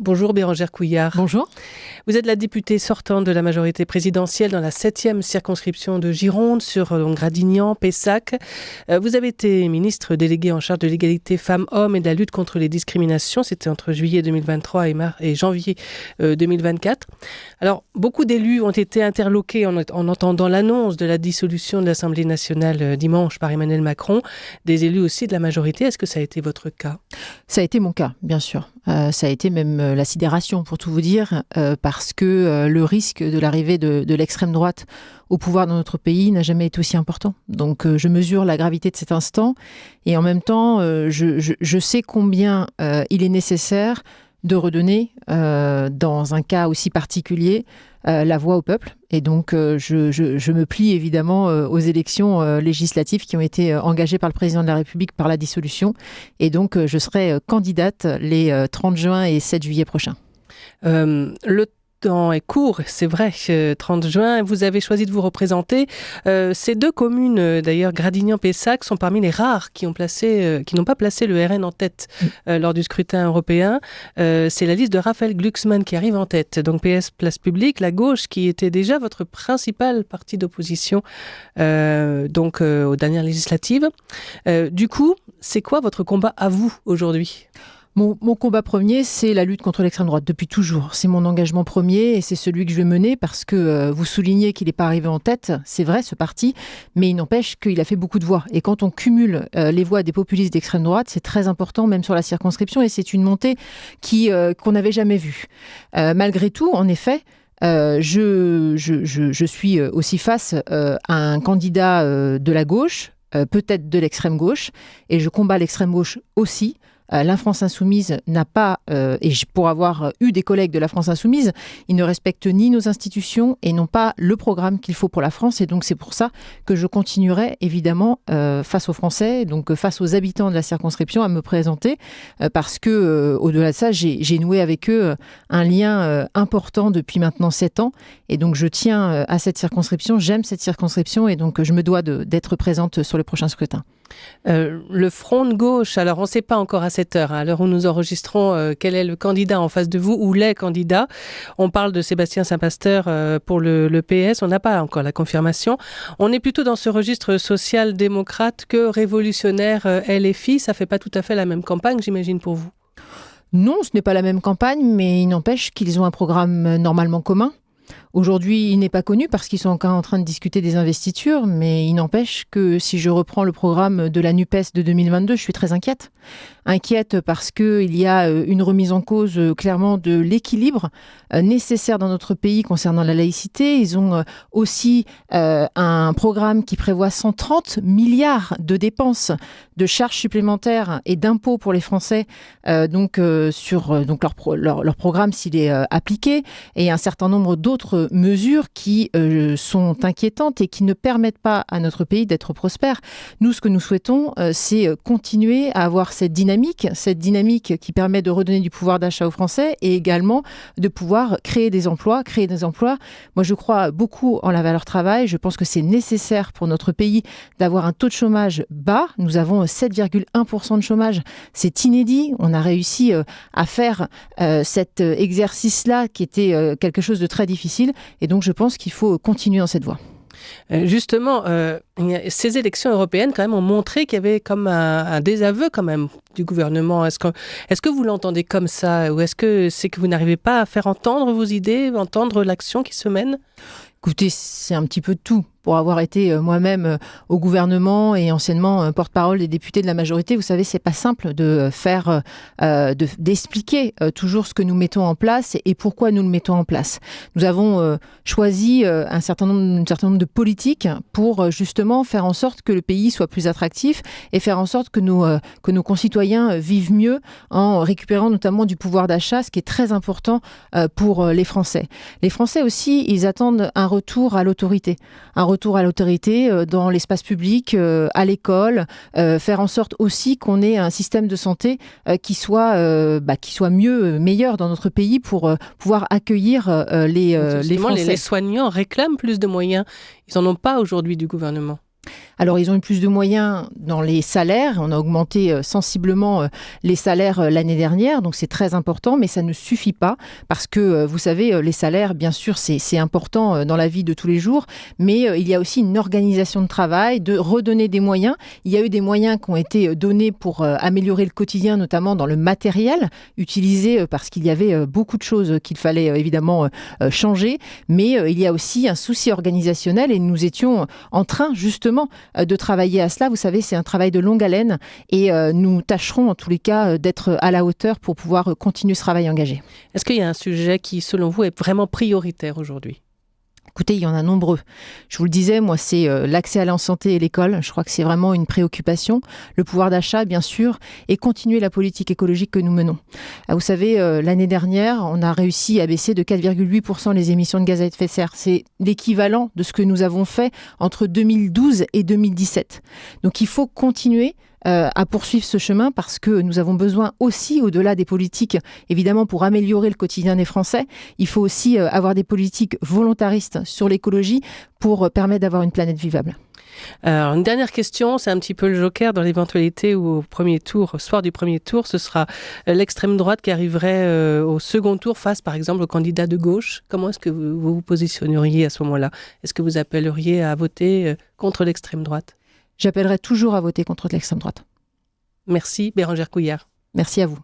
Bonjour Bérangère Couillard. Bonjour. Vous êtes la députée sortante de la majorité présidentielle dans la 7e circonscription de Gironde sur Gradignan, Pessac. Vous avez été ministre déléguée en charge de l'égalité femmes-hommes et de la lutte contre les discriminations. C'était entre juillet 2023 et janvier 2024. Alors, beaucoup d'élus ont été interloqués en entendant l'annonce de la dissolution de l'Assemblée nationale dimanche par Emmanuel Macron. Des élus aussi de la majorité. Est-ce que ça a été votre cas ? Ça a été mon cas, bien sûr. Ça a été même la sidération, pour tout vous dire, parce que le risque de l'arrivée de l'extrême droite au pouvoir dans notre pays n'a jamais été aussi important. Donc je mesure la gravité de cet instant et en même temps, je sais combien il est nécessaire de redonner, dans un cas aussi particulier, la voix au peuple. Et donc, je me plie évidemment aux élections législatives qui ont été engagées par le président de la République par la dissolution. Et donc, je serai candidate les 30 juin et 7 juillet prochains. Le temps est court, c'est vrai, 30 juin, vous avez choisi de vous représenter. Ces deux communes, d'ailleurs, Gradignan-Pessac, sont parmi les rares qui n'ont pas placé le RN en tête lors du scrutin européen. C'est la liste de Raphaël Glucksmann qui arrive en tête. Donc PS Place Publique, la gauche, qui était déjà votre principal parti d'opposition aux dernières législatives. Du coup, c'est quoi votre combat à vous aujourd'hui ? Mon combat premier, c'est la lutte contre l'extrême droite, depuis toujours. C'est mon engagement premier et c'est celui que je vais mener parce que vous soulignez qu'il n'est pas arrivé en tête, c'est vrai, ce parti, mais il n'empêche qu'il a fait beaucoup de voix. Et quand on cumule les voix des populistes d'extrême droite, c'est très important, même sur la circonscription, et c'est une montée qu'on n'avait jamais vue. Malgré tout, en effet, je suis aussi face à un candidat de la gauche, peut-être de l'extrême gauche, et je combats l'extrême gauche aussi. La France Insoumise n'a pas, et pour avoir eu des collègues de la France Insoumise, ils ne respectent ni nos institutions et n'ont pas le programme qu'il faut pour la France. Et donc c'est pour ça que je continuerai évidemment face aux Français, donc face aux habitants de la circonscription à me présenter, parce que au-delà de ça, j'ai noué avec eux un lien important depuis maintenant 7 ans. Et donc je tiens à cette circonscription, j'aime cette circonscription et donc je me dois d'être présente sur le prochain scrutin. Le front de gauche, alors on ne sait pas encore à cette heure, à l'heure où nous enregistrons, quel est le candidat en face de vous ou les candidats. On parle de Sébastien Saint-Pasteur pour le PS, on n'a pas encore la confirmation. On est plutôt dans ce registre social-démocrate que révolutionnaire LFI, ça ne fait pas tout à fait la même campagne, j'imagine, pour vous. Non, ce n'est pas la même campagne, mais il n'empêche qu'ils ont un programme normalement commun. Aujourd'hui, il n'est pas connu parce qu'ils sont encore en train de discuter des investitures, mais il n'empêche que si je reprends le programme de la NUPES de 2022, je suis très inquiète. Inquiète parce qu'il y a une remise en cause clairement de l'équilibre nécessaire dans notre pays concernant la laïcité. Ils ont aussi un programme qui prévoit 130 milliards de dépenses, de charges supplémentaires et d'impôts pour les Français sur leur programme s'il est appliqué, et un certain nombre d'autres mesures qui sont inquiétantes et qui ne permettent pas à notre pays d'être prospère. Nous, ce que nous souhaitons, c'est continuer à avoir cette dynamique qui permet de redonner du pouvoir d'achat aux Français et également de pouvoir créer des emplois. Moi, je crois beaucoup en la valeur travail. Je pense que c'est nécessaire pour notre pays d'avoir un taux de chômage bas. Nous avons 7,1% de chômage. C'est inédit. On a réussi à faire cet exercice-là qui était quelque chose de très difficile. Et donc, je pense qu'il faut continuer dans cette voie. Justement, ces élections européennes quand même ont montré qu'il y avait comme un désaveu quand même du gouvernement. Est-ce que vous l'entendez comme ça, ou est-ce que c'est que vous n'arrivez pas à faire entendre vos idées, entendre l'action qui se mène ? Écoutez, c'est un petit peu de tout. Pour avoir été moi-même au gouvernement et anciennement porte-parole des députés de la majorité, vous savez, c'est pas simple de faire, d'expliquer toujours ce que nous mettons en place et pourquoi nous le mettons en place. Nous avons choisi un certain nombre de politiques pour justement faire en sorte que le pays soit plus attractif et faire en sorte que nos concitoyens vivent mieux en récupérant notamment du pouvoir d'achat, ce qui est très important pour les Français. Les Français aussi, ils attendent un retour à l'autorité. Un retour à l'autorité dans l'espace public, à l'école, faire en sorte aussi qu'on ait un système de santé qui soit meilleur dans notre pays pour pouvoir accueillir les Français. Les soignants réclament plus de moyens. Ils n'en ont pas aujourd'hui du gouvernement. Alors, ils ont eu plus de moyens dans les salaires. On a augmenté sensiblement les salaires l'année dernière, donc c'est très important, mais ça ne suffit pas parce que, vous savez, les salaires, bien sûr, c'est important dans la vie de tous les jours, mais il y a aussi une organisation de travail, de redonner des moyens. Il y a eu des moyens qui ont été donnés pour améliorer le quotidien, notamment dans le matériel utilisé parce qu'il y avait beaucoup de choses qu'il fallait évidemment changer, mais il y a aussi un souci organisationnel et nous étions en train justement de travailler à cela. Vous savez, c'est un travail de longue haleine et nous tâcherons en tous les cas d'être à la hauteur pour pouvoir continuer ce travail engagé. Est-ce qu'il y a un sujet qui, selon vous, est vraiment prioritaire aujourd'hui ? Écoutez, il y en a nombreux. Je vous le disais, moi, c'est l'accès à la santé et l'école. Je crois que c'est vraiment une préoccupation. Le pouvoir d'achat, bien sûr, et continuer la politique écologique que nous menons. Vous savez, l'année dernière, on a réussi à baisser de 4,8% les émissions de gaz à effet de serre. C'est l'équivalent de ce que nous avons fait entre 2012 et 2017. Donc, il faut continuer à poursuivre ce chemin parce que nous avons besoin aussi, au-delà des politiques, évidemment, pour améliorer le quotidien des Français, il faut aussi avoir des politiques volontaristes sur l'écologie pour permettre d'avoir une planète vivable. Alors, une dernière question, c'est un petit peu le joker dans l'éventualité où au premier tour, au soir du premier tour, ce sera l'extrême droite qui arriverait au second tour face, par exemple, au candidat de gauche. Comment est-ce que vous vous positionneriez à ce moment-là ? Est-ce que vous appelleriez à voter contre l'extrême droite ? J'appellerai toujours à voter contre l'extrême droite. Merci, Bérengère Couillard. Merci à vous.